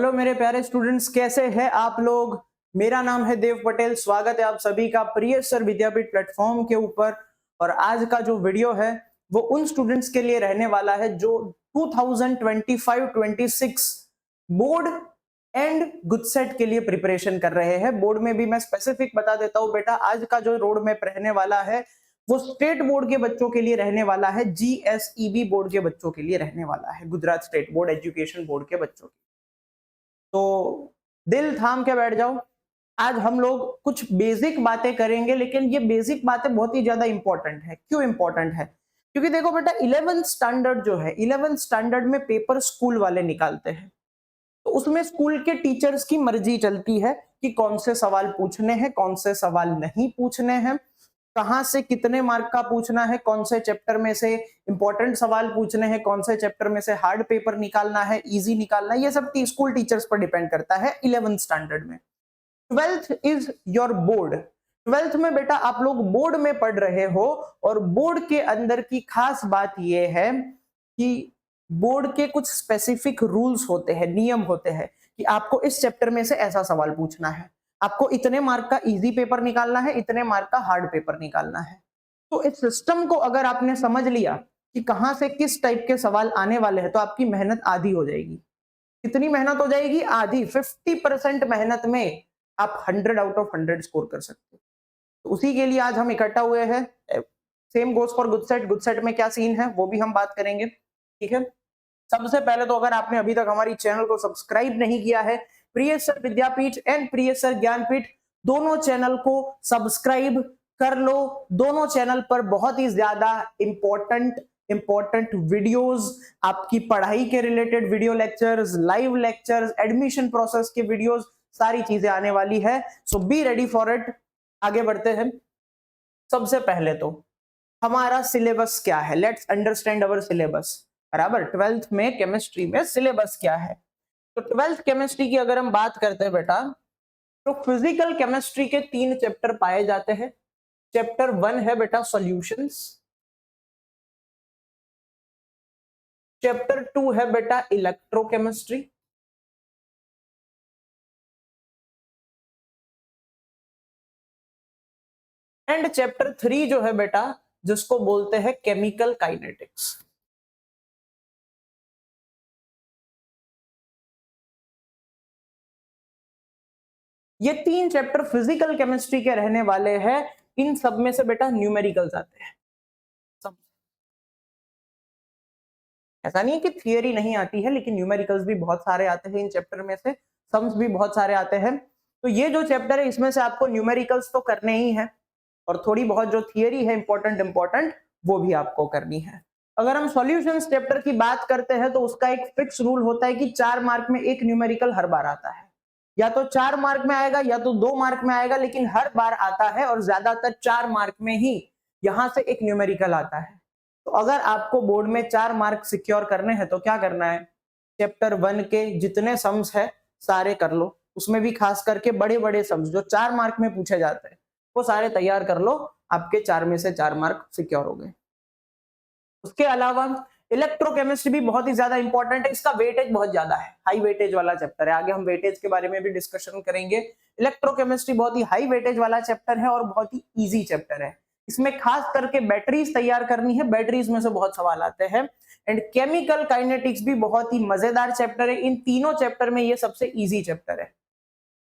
Hello मेरे प्यारे students, कैसे हैं आप लोग। मेरा नाम है देव पटेल। स्वागत है आप सभी का प्रिय सर विद्यापीठ प्लेटफॉर्म के ऊपर। और आज का जो वीडियो है वो उन स्टूडेंट्स के लिए रहने वाला है जो 2025-26 बोर्ड एंड गुडसेट के लिए प्रिपरेशन कर रहे हैं। बोर्ड में भी मैं स्पेसिफिक बता देता हूं बेटा, आज का जो रोड मैप रहने वाला है वो स्टेट बोर्ड के बच्चों के लिए रहने वाला है, GSEB बोर्ड के बच्चों के लिए रहने वाला है, Gujarat state board education board के बच्चों के। तो दिल थाम के बैठ जाओ। आज हम लोग कुछ बेसिक बातें करेंगे, लेकिन ये बेसिक बातें बहुत ही ज्यादा इंपॉर्टेंट है। क्यों इंपॉर्टेंट है? क्योंकि देखो बेटा, 11th स्टैंडर्ड जो है, 11th स्टैंडर्ड में पेपर स्कूल वाले निकालते हैं। तो उसमें स्कूल के टीचर्स की मर्जी चलती है कि कौन से सवाल पूछने हैं, कौन से सवाल नहीं पूछने हैं, कहां से कितने मार्क का पूछना है, कौन से चैप्टर में से इंपॉर्टेंट सवाल पूछने हैं, कौन से चैप्टर में से हार्ड पेपर निकालना है, इजी निकालना है। ये सब स्कूल टीचर्स पर डिपेंड करता है 11th स्टैंडर्ड में। 12th is your board. 12th में बेटा आप लोग बोर्ड में पढ़ रहे हो, और बोर्ड के अंदर की खास बात यह है कि बोर्ड के कुछ स्पेसिफिक रूल्स होते हैं, नियम होते हैं कि आपको इस चैप्टर में से ऐसा सवाल पूछना है, आपको इतने मार्क का इजी पेपर निकालना है, इतने मार्क का हार्ड पेपर निकालना है। तो इस सिस्टम को अगर आपने समझ लिया कि कहां से किस टाइप के सवाल आने वाले हैं, तो आपकी मेहनत आधी हो जाएगी। कितनी मेहनत हो जाएगी? आधी। 50% मेहनत में आप 100 आउट ऑफ 100 स्कोर कर सकते हो। तो उसी के लिए आज हम इकट्ठा हुए हैं। सेम गोज फॉर गुडसेट। गुडसेट में क्या सीन है वो भी हम बात करेंगे, ठीक है। सबसे पहले तो अगर आपने अभी तक हमारी चैनल को सब्सक्राइब नहीं किया है, प्रिय सर विद्यापीठ एंड प्रिय सर ज्ञानपीठ, दोनों चैनल को सब्सक्राइब कर लो। दोनों चैनल पर बहुत ही ज्यादा इंपॉर्टेंट वीडियोस, आपकी पढ़ाई के related video lectures, live lectures, admission process के वीडियोस, सारी चीजें आने वाली है। सो बी रेडी फॉर इट। आगे बढ़ते हैं। सबसे पहले तो हमारा सिलेबस क्या है, लेट्स अंडरस्टैंड अवर सिलेबस। बराबर, 12th में केमिस्ट्री में सिलेबस क्या है। तो 12th केमिस्ट्री की अगर हम बात करते हैं बेटा, तो फिजिकल केमिस्ट्री के 3 चैप्टर पाए जाते हैं। चैप्टर 1 है बेटा सॉल्यूशंस, चैप्टर 2 है बेटा इलेक्ट्रोकेमिस्ट्री, एंड चैप्टर 3 जो है बेटा, जिसको बोलते हैं केमिकल काइनेटिक्स। ये 3 चैप्टर फिजिकल केमिस्ट्री के रहने वाले हैं। इन सब में से बेटा न्यूमेरिकल्स आते हैं। सब, ऐसा नहीं है कि थियरी नहीं आती है, लेकिन न्यूमेरिकल्स भी बहुत सारे आते हैं इन चैप्टर में से, सम्स भी बहुत सारे आते हैं। तो ये जो चैप्टर है इसमें से आपको न्यूमेरिकल्स तो करने ही है, और थोड़ी बहुत जो थियरी है इंपॉर्टेंट वो भी आपको करनी है। अगर हम सॉल्यूशंस चैप्टर की बात करते हैं तो उसका एक फिक्स रूल होता है कि 4 मार्क में एक न्यूमेरिकल हर बार आता है। या तो 4 मार्क में आएगा या तो 2 मार्क में आएगा, लेकिन हर बार आता है, और ज्यादातर 4 मार्क में ही यहां से एक न्यूमेरिकल आता है। तो अगर आपको बोर्ड में 4 मार्क सिक्योर करने हैं तो क्या करना है, चैप्टर 1 के जितने सम्स है सारे कर लो। उसमें भी खास करके बड़े बड़े सम्स जो 4 मार्क में पूछे जाते हैं वो सारे तैयार कर लो। आपके 4 में से 4 मार्क सिक्योर हो गए। उसके अलावा इलेक्ट्रोकेमिस्ट्री भी बहुत ही ज्यादा इंपॉर्टेंट है। इसका वेटेज बहुत ज्यादा है, हाई वेटेज वाला चैप्टर है। आगे हम वेटेज के बारे में भी डिस्कशन करेंगे। इलेक्ट्रोकेमिस्ट्री बहुत ही हाई वेटेज वाला चैप्टर है और बहुत ही इजी चैप्टर है। इसमें खास करके बैटरीज तैयार करनी है, बैटरीज में से बहुत सवाल आते हैं। एंड केमिकल काइनेटिक्स भी बहुत ही मजेदार चैप्टर है। इन तीनों चैप्टर में ये सबसे इजी चैप्टर है।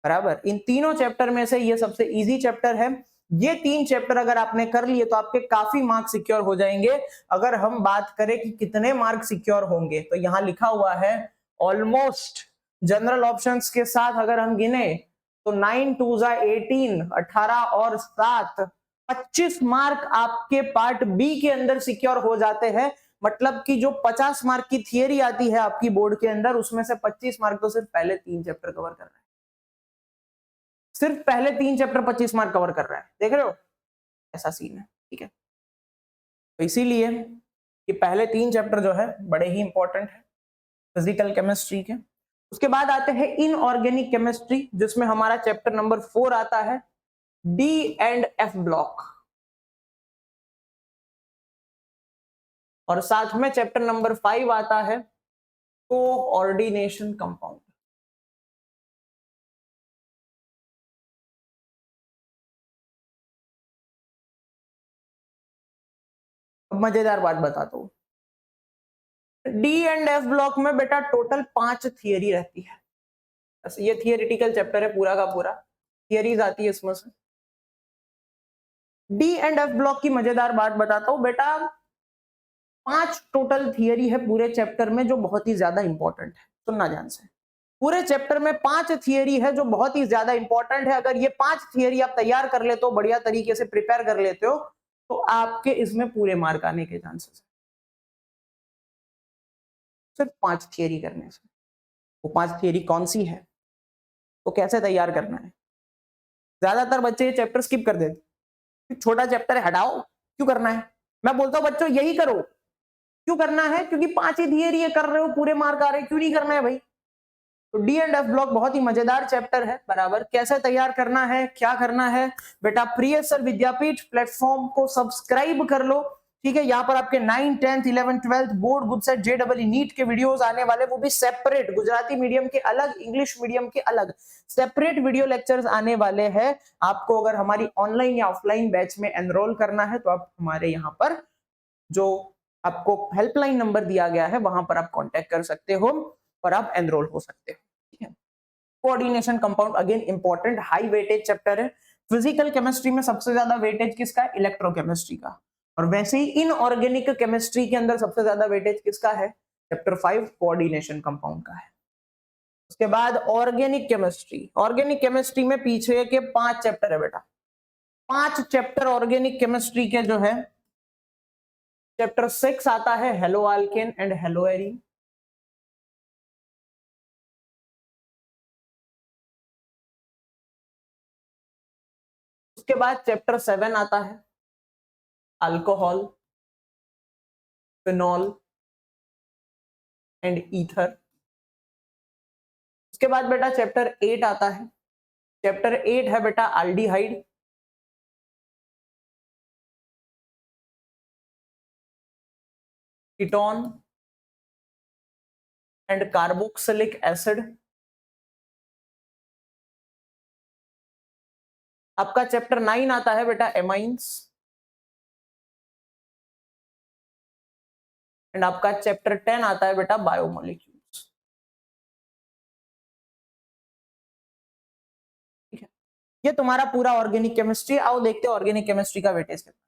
बराबर, इन तीनों चैप्टर में से ये सबसे इजी चैप्टर है। ये 3 चैप्टर अगर आपने कर लिए तो आपके काफी मार्क्स सिक्योर हो जाएंगे। अगर हम बात करें कि कितने मार्क्स सिक्योर होंगे, तो यहां लिखा हुआ है ऑलमोस्ट जनरल ऑप्शंस के साथ अगर हम गिने तो 9 2 18, 18 और 7, 25 मार्क आपके पार्ट बी के अंदर सिक्योर हो जाते हैं। मतलब कि जो 50 मार्क की थियरी आती है आपकी बोर्ड के अंदर, उसमें से 25 मार्क तो सिर्फ पहले 3 चैप्टर कवर कर रहे हैं। सिर्फ पहले 3 चैप्टर 25 मार्क कवर कर रहा है, देख रहे हो, ऐसा सीन है, ठीक है। तो इसीलिए ये पहले 3 चैप्टर जो है बड़े ही इंपॉर्टेंट है फिजिकल केमिस्ट्री के। उसके बाद आते हैं इनऑर्गेनिक केमिस्ट्री, जिसमें हमारा चैप्टर नंबर 4 आता है, डी एंड एफ ब्लॉक, और साथ में चैप्टर नंबर 5 आता है कोऑर्डिनेशन कंपाउंड। अब मजेदार बात बताता हूँ, डी एंड एफ ब्लॉक में बेटा टोटल 5 थियरी रहती है। बस ये थियरिटिकल चैप्टर है पूरा का पूरा, थियरीज आती है इसमें से। डी एंड एफ ब्लॉक की मजेदार बात बताता हूं बेटा, 5 टोटल थियरी है पूरे चैप्टर में जो बहुत ही ज्यादा इंपॉर्टेंट है, सुनना ध्यान से। पूरे चैप्टर में 5 थियरी है जो बहुत ही ज्यादा इंपॉर्टेंट है। अगर ये 5 थियरी आप तैयार कर लेते हो, बढ़िया तरीके से प्रिपेयर कर लेते हो, तो आपके इसमें पूरे मार्क आने के चांसेस है, सिर्फ 5 थियरी करने से। वो 5 थियरी कौन सी है, तो कैसे तैयार करना है। ज्यादातर बच्चे ये चैप्टर स्किप कर देते, छोटा चैप्टर है हटाओ, क्यों करना है। मैं बोलता हूं बच्चों यही करो, क्यों करना है, क्योंकि 5 ही थियरी ये कर रहे हो, पूरे मार्क आ रहे हैं, क्यों नहीं करना है भाई। तो डी एंड एफ ब्लॉक बहुत ही मजेदार चैप्टर है बराबर। कैसे तैयार करना है, क्या करना है बेटा, प्रिय सर विद्यापीठ प्लेटफॉर्म को सब्सक्राइब कर लो, ठीक है। यहाँ पर आपके 9, 10th, 11th, 12th बोर्ड, गुडसेट, जेडबल नीट के वीडियोस आने वाले, वो भी सेपरेट, गुजराती मीडियम के अलग, इंग्लिश मीडियम के अलग, सेपरेट वीडियो लेक्चर्स आने वाले हैं। आपको अगर हमारी ऑनलाइन या ऑफलाइन बैच में एनरोल करना है तो आप हमारे यहाँ पर जो आपको हेल्पलाइन नंबर दिया गया है वहां पर आप कांटेक्ट कर सकते हो और आप एनरोल हो सकते हो, ठीक है। Coordination compound again important, high weightage chapter है। फिजिकल केमिस्ट्री में सबसे ज्यादा वेटेज किसका है, इलेक्ट्रोकेमिस्ट्री का। और वैसे ही इनऑर्गेनिक केमिस्ट्री के अंदर सबसे ज्यादा वेटेज किसका है, चैप्टर 5 कोऑर्डिनेशन कंपाउंड का है। उसके बाद ऑर्गेनिक केमिस्ट्री, ऑर्गेनिक केमिस्ट्री में पीछे के 5 चैप्टर है बेटा, 5 चैप्टर ऑर्गेनिक केमिस्ट्री के जो है। चैप्टर 6 आता है hello alkane and hello arene. उसके बाद चैप्टर 7 आता है अल्कोहल, फिनॉल एंड ईथर। उसके बाद बेटा चैप्टर 8 आता है, चैप्टर 8 है बेटा aldehyde, ketone and carboxylic acid. आपका चैप्टर 9 आता है बेटा एमाइंस, एंड आपका चैप्टर 10 आता है बेटा बायोमोलिक्यूल्स, ठीक है। ये तुम्हारा पूरा ऑर्गेनिक केमिस्ट्री। आओ देखते हैं ऑर्गेनिक केमिस्ट्री का वेटेज कितना।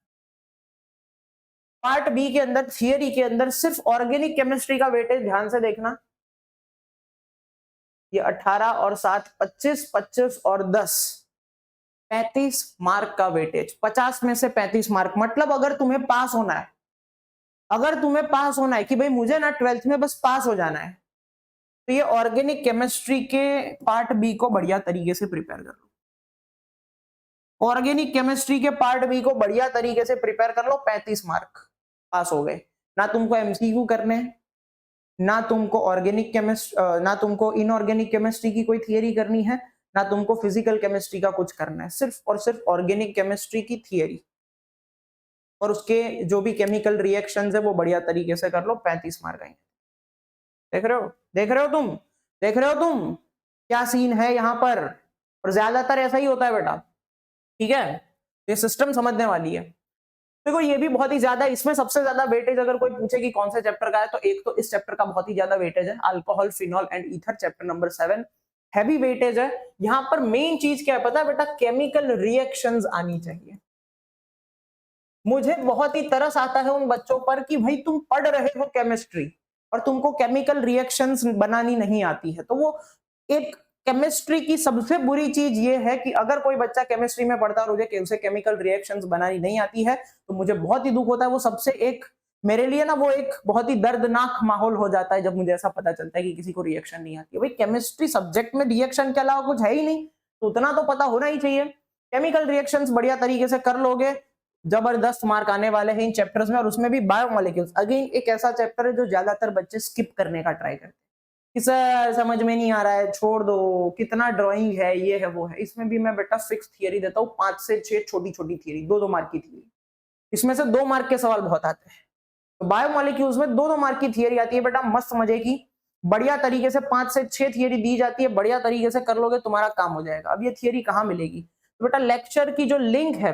पार्ट बी के अंदर थियरी के अंदर सिर्फ ऑर्गेनिक केमिस्ट्री का वेटेज ध्यान से देखना, ये 18 और 7 25, 25 और 10 35 मार्क का वेटेज। 50 में से 35 मार्क, मतलब अगर तुम्हें पास होना है, अगर तुम्हें पास होना है कि भाई मुझे ना 12th में बस पास हो जाना है, तो ये ऑर्गेनिक केमिस्ट्री के पार्ट बी को बढ़िया तरीके से प्रिपेयर कर लो। ऑर्गेनिक केमिस्ट्री के पार्ट बी को बढ़िया तरीके से प्रिपेयर कर लो, 35 मार्क पास हो गए। ना तुमको एमसीक्यू करने हैं, ना तुमको ऑर्गेनिक केमिस्ट्री, ना तुमको इनऑर्गेनिक केमिस्ट्री की कोई थियरी करनी है, ना तुमको फिजिकल केमिस्ट्री का कुछ करना है, सिर्फ और सिर्फ ऑर्गेनिक केमिस्ट्री की थियरी और उसके जो भी केमिकल रिएक्शंस है वो बढ़िया तरीके से कर लो, 35 मार्क आएंगे। देख रहे हो, देख रहे हो तुम, देख रहे हो तुम क्या सीन है यहाँ पर। और ज्यादातर ऐसा ही होता है बेटा, ठीक है। ये सिस्टम समझने वाली है। देखो ये भी बहुत ही ज्यादा, इसमें सबसे ज्यादा वेटेज अगर कोई पूछे कि कौन से चैप्टर का है, तो एक तो इस चैप्टर का बहुत ही ज्यादा वेटेज है, alcohol, phenol and ether, chapter number 7 heavy weightage है। यहाँ पर मेन चीज क्या है पता है बेटा, केमिकल रिएक्शंस आनी चाहिए। मुझे बहुत ही तरस आता है उन बच्चों पर कि भाई तुम पढ़ रहे हो केमिस्ट्री और तुमको केमिकल रिएक्शंस बनानी नहीं आती है। तो वो एक केमिस्ट्री की सबसे बुरी चीज ये है कि अगर कोई बच्चा केमिस्ट्री में पढ़ता है और उसे केमिकल रिएक्शंस बनानी नहीं आती है, तो मुझे बहुत ही दुख होता है। वो सबसे एक मेरे लिए ना वो एक बहुत ही दर्दनाक माहौल हो जाता है जब मुझे ऐसा पता चलता है कि किसी को रिएक्शन नहीं आती है। भाई केमिस्ट्री सब्जेक्ट में रिएक्शन के अलावा कुछ है ही नहीं, तो उतना तो पता होना ही चाहिए। केमिकल रिएक्शंस बढ़िया तरीके से कर लोगे, जबरदस्त मार्क आने वाले हैं इन चैप्टर्स में। और उसमें भी बायोमोलिक्यूल्स अगेन एक ऐसा चैप्टर है जो ज्यादातर बच्चे स्किप करने का ट्राई करते हैं कि सर समझ में नहीं आ रहा है, छोड़ दो, कितना ड्राइंग है, ये है वो है। इसमें भी मैं बेटा फिक्स थियरी देता हूँ, 5 से 6 छोटी छोटी थियरी, 2-2 मार्क की थियरी। इसमें से 2 मार्क के सवाल बहुत आते हैं। तो बायोमोलिक्यूल्स में 2-2 मार्क की थियरी आती है बेटा, मस्त मजे की, बढ़िया तरीके से 5 से 6 थियरी दी जाती है, बढ़िया तरीके से कर लोगे तुम्हारा काम हो जाएगा। अब ये थियरी कहाँ मिलेगी, तो बेटा लेक्चर की जो लिंक है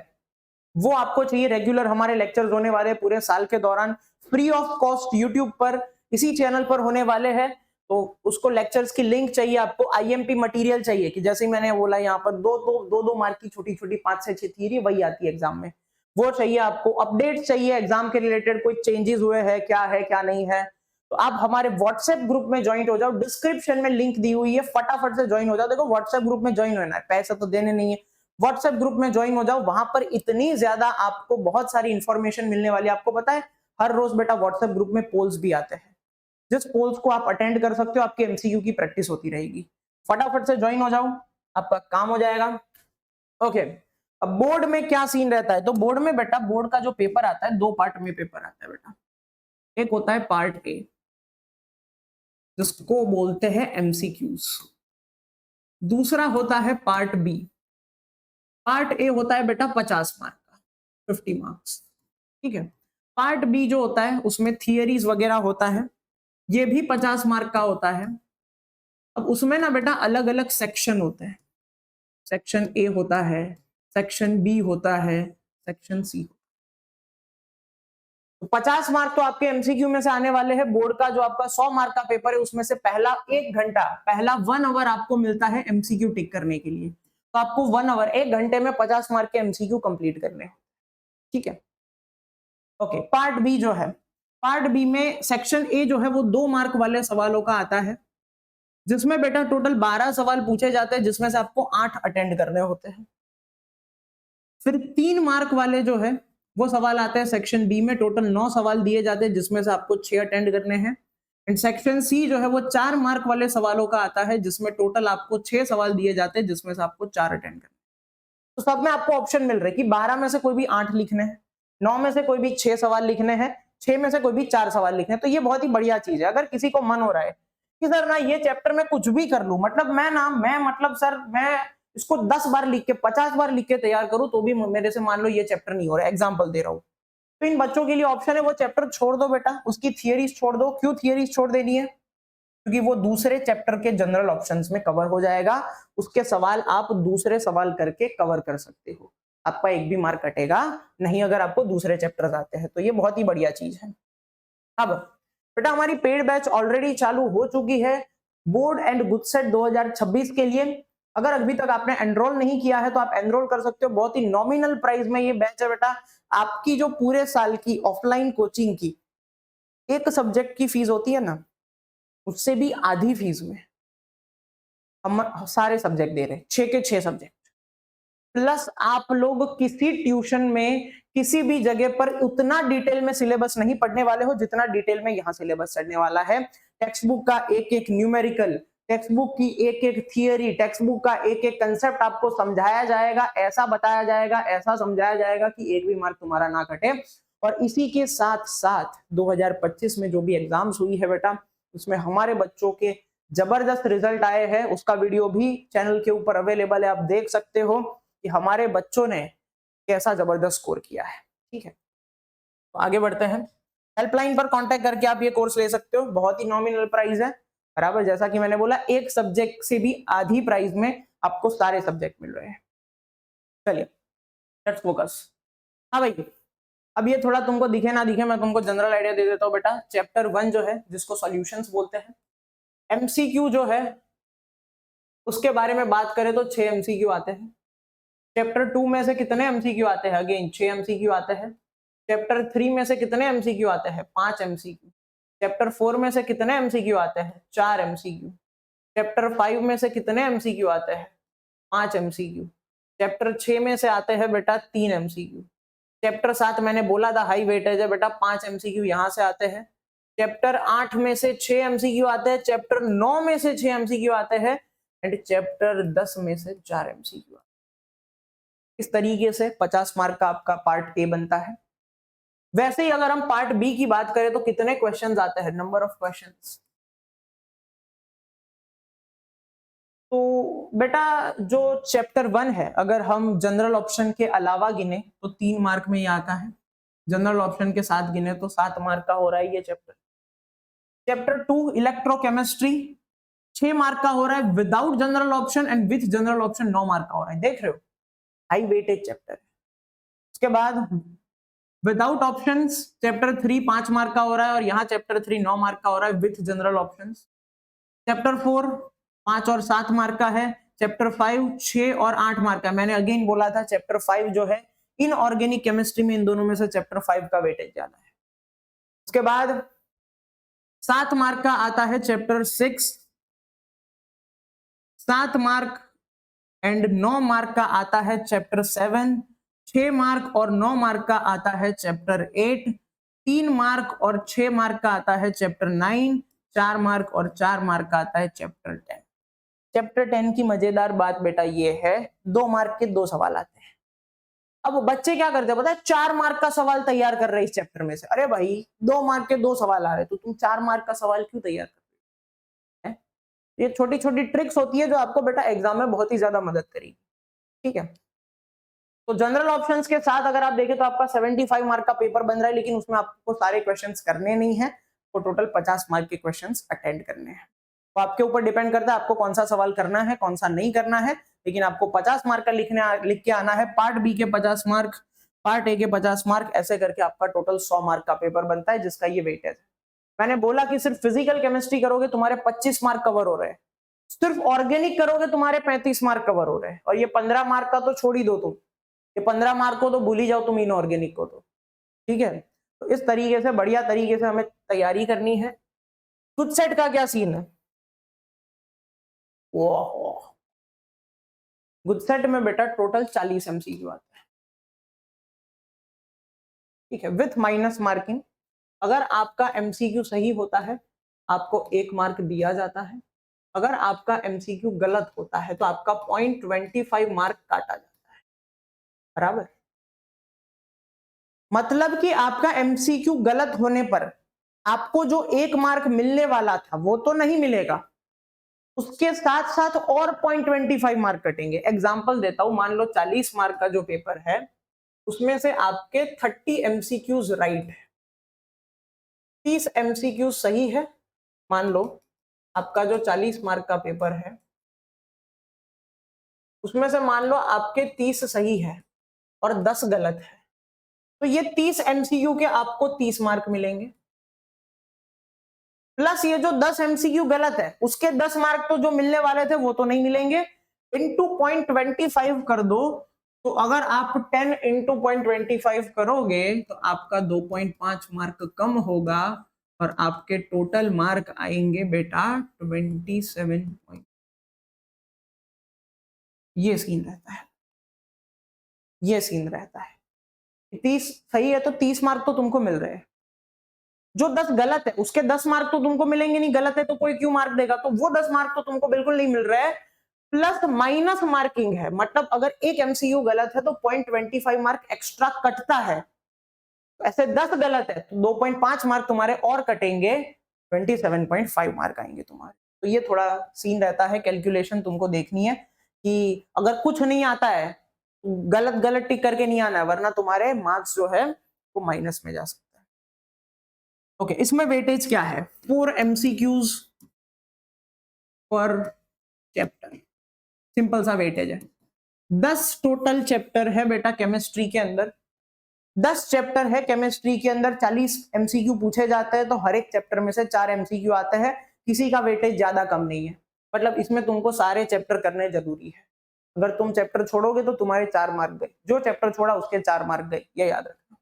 वो आपको चाहिए। रेगुलर हमारे लेक्चर्स होने वाले पूरे साल के दौरान फ्री ऑफ कॉस्ट यूट्यूब पर इसी चैनल पर होने वाले हैं। तो उसको लेक्चर्स की लिंक चाहिए आपको, आईएमपी मटेरियल चाहिए कि जैसे मैंने बोला यहाँ पर दो मार्क की छोटी छोटी 5 से 6 थ्योरी वही आती है एग्जाम में, वो चाहिए आपको। अपडेट चाहिए एग्जाम के रिलेटेड, कोई चेंजेस हुए हैं क्या नहीं है, तो आप हमारे व्हाट्सएप ग्रुप में ज्वाइन हो जाओ। डिस्क्रिप्शन में लिंक दी हुई है, फटाफट से ज्वाइन हो जाओ। देखो व्हाट्सएप ग्रुप में ज्वाइन होना है, पैसा तो देने नहीं है। व्हाट्सएप ग्रुप में ज्वाइन हो जाओ, वहां पर इतनी ज्यादा आपको बहुत सारी इंफॉर्मेशन मिलने वाली है। आपको पता है हर रोज बेटा व्हाट्सएप ग्रुप में पोल्स भी आते हैं, जिस पोल्स को आप अटेंड कर सकते हो, आपके एमसीक्यू की प्रैक्टिस होती रहेगी। फटाफट से ज्वाइन हो जाओ, आपका काम हो जाएगा। ओके, अब बोर्ड में क्या सीन रहता है, तो बोर्ड में बेटा, बोर्ड का जो पेपर आता है 2 पार्ट में पेपर आता है बेटा। एक होता है पार्ट ए जिसको बोलते हैं एमसीक्यूज, दूसरा होता है पार्ट बी। पार्ट ए होता है बेटा 50 मार्क का, 50 मार्क्स, ठीक है। पार्ट बी जो होता है उसमें थियरीज वगैरह होता है, ये भी 50 मार्क का होता है। अब उसमें ना बेटा अलग अलग सेक्शन होते हैं, सेक्शन ए होता है, सेक्शन बी होता है, सेक्शन सी। तो 50 मार्क तो आपके एमसीक्यू में से आने वाले हैं। बोर्ड का जो आपका 100 मार्क का पेपर है उसमें से पहला 1 घंटा, पहला 1 आवर आपको मिलता है एमसीक्यू टिक करने के लिए। तो आपको 1 आवर, 1 घंटे में 50 मार्क के एमसीक्यू कंप्लीट करने हैं, ठीक है। ओके, पार्ट बी जो है, पार्ट बी में सेक्शन ए जो है वो 2 मार्क वाले सवालों का आता है, जिसमें बेटा टोटल 12 सवाल पूछे जाते हैं, जिसमें से आपको 8 अटेंड करने होते हैं। फिर 3 मार्क वाले जो है वो सवाल आते हैं सेक्शन बी में, टोटल 9 सवाल दिए जाते हैं, जिसमें से आपको 6 अटेंड करने हैं। एंड सेक्शन सी जो है वो 4 मार्क वाले सवालों का आता है, जिसमें टोटल आपको 6 सवाल दिए जाते हैं, जिसमें से आपको 4 अटेंड करने। तो सब में आपको ऑप्शन मिल रहे हैं कि 12 में से कोई भी 8 लिखने हैं, 9 में से कोई भी 6 सवाल लिखने हैं, 6 में से कोई भी 4 सवाल लिखने हैं। तो ये बहुत ही बढ़िया चीज है। अगर किसी को मन हो रहा है कि सर ना ये चैप्टर में कुछ भी कर लूं, मतलब मैं मतलब सर मैं इसको 10 बार लिख के 50 बार लिख के तैयार करूं तो भी मेरे से मान लो ये चैप्टर नहीं हो रहा है, एग्जाम्पल दे रहा हूं, तो इन बच्चों के लिए ऑप्शन है वो चैप्टर छोड़ दो बेटा, उसकी थियरीज छोड़ दो। क्यों थियरीज छोड़ देनी है? क्योंकि वो दूसरे चैप्टर के जनरल ऑप्शंस में कवर हो जाएगा, उसके सवाल आप दूसरे सवाल करके कवर कर सकते हो, आपका एक भी मार्क कटेगा नहीं अगर आपको दूसरे चैप्टर्स आते हैं। तो ये बहुत ही बढ़िया चीज है। अब बेटा हमारी पेड बैच ऑलरेडी चालू हो चुकी है बोर्ड एंड गुडसेट 2026 के लिए। अगर अभी तक आपने एनरोल नहीं किया है तो आप एनरोल कर सकते हो, बहुत ही नॉमिनल प्राइस में ये बैच है बेटा। आपकी जो पूरे साल की ऑफलाइन कोचिंग की एक सब्जेक्ट की फीस होती है ना, उससे भी आधी फीस में हम सारे सब्जेक्ट दे रहे हैं, 6 के 6 सब्जेक्ट, प्लस आप लोग किसी ट्यूशन में किसी भी जगह पर उतना डिटेल में सिलेबस नहीं पढ़ने वाले हो जितना डिटेल में यहाँ सिलेबस चढ़ने वाला है। टेक्स्ट बुक का एक एक न्यूमेरिकल, टेक्स्ट बुक की एक एक थियरी, टेक्स्ट बुक का एक एक कंसेप्ट आपको समझाया जाएगा, ऐसा बताया जाएगा, ऐसा समझाया जाएगा कि एक भी मार्क तुम्हारा ना कटे। और इसी के साथ साथ 2025 में जो भी एग्जाम्स हुई है बेटा, उसमें हमारे बच्चों के जबरदस्त रिजल्ट आए हैं, उसका वीडियो भी चैनल के ऊपर अवेलेबल है, आप देख सकते हो कि हमारे बच्चों ने कैसा जबरदस्त स्कोर किया है। ठीक है, तो आगे बढ़ते हैं। हेल्पलाइन पर कांटेक्ट करके आप ये कोर्स ले सकते हो, बहुत ही नॉमिनल प्राइस है, बराबर जैसा कि मैंने बोला, एक सब्जेक्ट से भी आधी प्राइस में आपको सारे सब्जेक्ट मिल रहे हैं। चलिए लेट्स फोकस। हाँ भाई, अब ये थोड़ा तुमको दिखे ना दिखे, मैं तुमको जनरल आइडिया दे देता हूँ बेटा। चैप्टर 1 जो है जिसको सॉल्यूशंस बोलते हैं, एमसीक्यू जो है उसके बारे में बात करें तो 6 एमसीक्यू आते हैं। चैप्टर 2 में से कितने एमसीक्यू आते हैं? अगेन 6 एमसीक्यू आते हैं। चैप्टर 3 में से कितने एमसीक्यू आते हैं? 5 एमसीक्यू। चैप्टर 4 में से कितने एमसीक्यू आते हैं? 4 एमसीक्यू। चैप्टर 5 में से कितने एमसीक्यू आते हैं? 5 एमसीक्यू। चैप्टर 6 में से आते हैं बेटा 3 एमसीक्यू। चैप्टर 7 मैंने बोला था हाई वेटेज है बेटा, 5 एमसीक्यू यहाँ से आते हैं। चैप्टर 8 में से 6 एमसीक्यू आते हैं, चैप्टर 9 में से 6 एमसीक्यू आते हैं, एंड चैप्टर 10 में से 4 एमसीक्यू। इस तरीके से 50 मार्क का आपका पार्ट ए बनता है। वैसे ही अगर हम पार्ट बी की बात करें तो कितने क्वेश्चंस आते हैं? Number of questions. तो बेटा जो चैप्टर 1 है, अगर हम जनरल ऑप्शन के अलावा गिने तो 3 मार्क में ये आता है, जनरल ऑप्शन के साथ गिने तो 7 मार्क का हो रहा है ये चैप्टर। चैप्टर 2 इलेक्ट्रोकेमिस्ट्री 6 मार्क का हो रहा है without general option, and with general option 9 mark का हो रहा है। देख रहे हो, हाई वेटेज चैप्टर है। उसके बाद विदाउट ऑप्शंस चैप्टर 3 5 मार्क का हो रहा है और यहाँ चैप्टर 3 9 मार्क का हो रहा है विथ जनरल ऑप्शंस। चैप्टर 4 5 और 7 मार्क का है। चैप्टर 5 6 और 8 मार्क का। मैंने अगेन बोला था चैप्टर 5 जो है इनऑर्गेनिक केमिस्ट्री में इन दोनों में से चैप्टर 5 का वेटेज ज्यादा है। उसके बाद 7 मार्क का आता है चैप्टर 6, 7 मार्क एंड 9 मार्क का आता है चैप्टर 7, 6 मार्क और 9 मार्क का आता है चैप्टर 8, 3 मार्क और 6 मार्क का आता है चैप्टर 9, 4 मार्क और 4 मार्क का आता है चैप्टर 10। चैप्टर 10 की मजेदार बात बेटा ये है 2 मार्क के 2 सवाल आते हैं। अब बच्चे क्या करते हैं पता है, 4 मार्क का सवाल तैयार कर रहे हैं इस चैप्टर में से। अरे भाई 2 मार्क के 2 सवाल आ रहे तो तुम 4 मार्क का सवाल क्यों तैयार कर रहे हो? ये छोटी छोटी ट्रिक्स होती है जो आपको बेटा एग्जाम में बहुत ही ज्यादा मदद करेगी। ठीक है, तो जनरल ऑप्शंस के साथ अगर आप देखें तो आपका 75 मार्क का पेपर बन रहा है, लेकिन उसमें आपको सारे क्वेश्चंस करने नहीं है, तो टोटल 50 मार्क के क्वेश्चंस अटेंड करने हैं। तो आपके ऊपर डिपेंड करता है आपको कौन सा सवाल करना है कौन सा नहीं करना है, लेकिन आपको 50 मार्क का लिख के आना है। पार्ट बी के 50 मार्क, पार्ट ए के 50 मार्क, ऐसे करके आपका टोटल 100 मार्क का पेपर बनता है जिसका ये वेटेज है। मैंने बोला कि सिर्फ फिजिकल केमिस्ट्री करोगे तुम्हारे 25 मार्क कवर हो रहे हैं, सिर्फ ऑर्गेनिक करोगे तुम्हारे 35 मार्क कवर हो रहे हैं, और ये 15 मार्क का तो छोड़ ही दो तुम, ये 15 मार्क को तो भूल ही जाओ तुम इनऑर्गेनिक को तो। ठीक है, तो इस तरीके से बढ़िया तरीके से हमें तैयारी करनी है। खुद सेट का क्या सीन है? गुड सेट में बेटा टोटल 40 एमसीक्यू आता है। ठीक है, विथ माइनस मार्किंग। अगर आपका एमसीक्यू सही होता है आपको 1 मार्क दिया जाता है, अगर आपका एमसीक्यू गलत होता है तो आपका 0.25 मार्क काटा जाता है। बराबर, मतलब कि आपका एमसीक्यू गलत होने पर आपको जो 1 मार्क मिलने वाला था वो तो नहीं मिलेगा, उसके साथ साथ और 0.25 मार्क कटेंगे। एग्जांपल देता हूं, मान लो 40 मार्क का जो पेपर है उसमें से आपके 30 एमसीक्यूज राइट है, 30 एमसीक्यू सही है। मान लो आपका जो 40 मार्क का पेपर है उसमें से मान लो आपके 30 सही है और 10 गलत है, तो ये 30 एमसीक्यू के आपको 30 मार्क मिलेंगे, प्लस ये जो 10 एमसीक्यू गलत है उसके 10 मार्क तो जो मिलने वाले थे वो तो नहीं मिलेंगे, इंटू 0.25 कर दो। तो अगर आप 10 इंटू 0.25 करोगे तो आपका 2.5 मार्क कम होगा और आपके टोटल मार्क आएंगे बेटा 27 ये सीन रहता है, ये सीन रहता है। 30 सही है तो 30 मार्क तो तुमको मिल रहे हैं, जो 10 गलत है उसके 10 मार्क तो तुमको मिलेंगे नहीं, गलत है तो कोई क्यों मार्क देगा, तो वो 10 मार्क तो तुमको बिल्कुल नहीं मिल रहा है। प्लस माइनस मार्किंग है, मतलब अगर एक एमसीयू गलत है तो 0.25 मार्क एक्स्ट्रा कटता है, तो ऐसे 10 गलत है तो 2.5 मार्क तुम्हारे और कटेंगे, 27.5 मार्क आएंगे तुम्हारे। तो ये थोड़ा सीन रहता है, कैलकुलेशन तुमको देखनी है कि अगर कुछ नहीं आता है गलत गलत टिक करके नहीं आना है, वरना तुम्हारे मार्क्स जो है वो माइनस में जा सकता है। ओके, इसमें वेटेज क्या है? 4 एमसीक्यूज पर चैप्टर, सिंपल सा वेटेज है। 10 टोटल चैप्टर है बेटा केमिस्ट्री के अंदर, 10 चैप्टर है केमिस्ट्री के अंदर, 40 एमसीक्यू पूछे जाते हैं, तो हर एक चैप्टर में से 4 एमसीक्यू आते हैं, किसी का वेटेज ज्यादा कम नहीं है, मतलब इसमें तुमको सारे चैप्टर करने जरूरी है। अगर तुम चैप्टर छोड़ोगे तो तुम्हारे 4 मार्क गए, जो चैप्टर छोड़ा उसके 4 मार्क गए, ये याद रखना।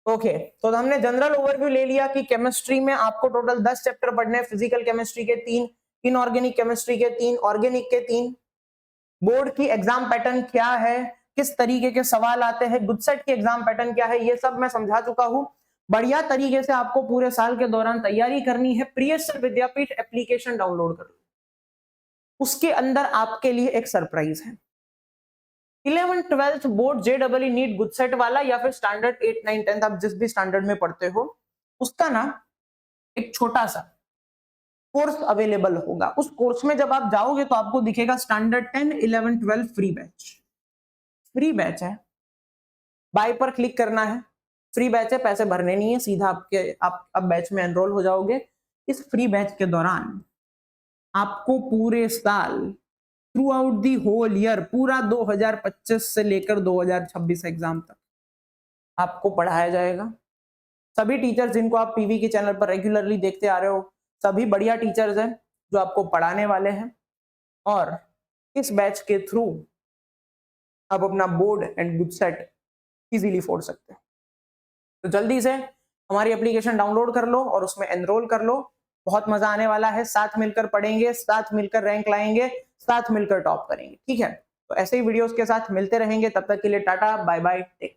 ओके, तो हमने जनरल ओवरव्यू ले लिया कि केमिस्ट्री में आपको टोटल 10 चैप्टर पढ़ने हैं, फिजिकल केमिस्ट्री के 3, इनऑर्गेनिक केमिस्ट्री के 3, ऑर्गेनिक के 3। बोर्ड की एग्जाम पैटर्न क्या है, किस तरीके के सवाल आते हैं, गुडसेट की एग्जाम पैटर्न क्या है, ये सब मैं समझा चुका हूं। बढ़िया तरीके से आपको पूरे साल के दौरान तैयारी करनी है। प्रियसर विद्यापीठ एप्लीकेशन डाउनलोड कर लो, उसके अंदर आपके लिए एक सरप्राइज है। 11th 12th बोर्ड जेडबलई नीट गुडसेट वाला या फिर स्टैंडर्ड 8 9 10th आप जिस भी स्टैंडर्ड में पढ़ते हो उसका ना एक छोटा सा कोर्स अवेलेबल होगा। उस कोर्स में जब आप जाओगे तो आपको दिखेगा standard 10 11 12 free batch, free batch है, बाय पर क्लिक करना है, फ्री बैच है, पैसे भरने नहीं है, सीधा आप अब बैच में एनरोल हो जाओगे। इस फ्री बैच के दौरान आपको पूरे साल throughout the whole year, पूरा 2025 से लेकर 2026 एग्जाम तक आपको पढ़ाया जाएगा। सभी टीचर्स जिनको आप पीवी के चैनल पर रेगुलरली देखते आ रहे हो, सभी बढ़िया टीचर्स हैं जो आपको पढ़ाने वाले हैं, और इस बैच के थ्रू आप अपना board and good set easily फोड़ सकते हैं। तो जल्दी से हमारी एप्लीकेशन डाउनलोड कर लो और उसमें एनरोल कर लो। बहुत मजा आने वाला है, साथ मिलकर पढ़ेंगे, साथ मिलकर रैंक लाएंगे, साथ मिलकर टॉप करेंगे। ठीक है, तो ऐसे ही वीडियोस के साथ मिलते रहेंगे। तब तक के लिए tata bye bye, take care.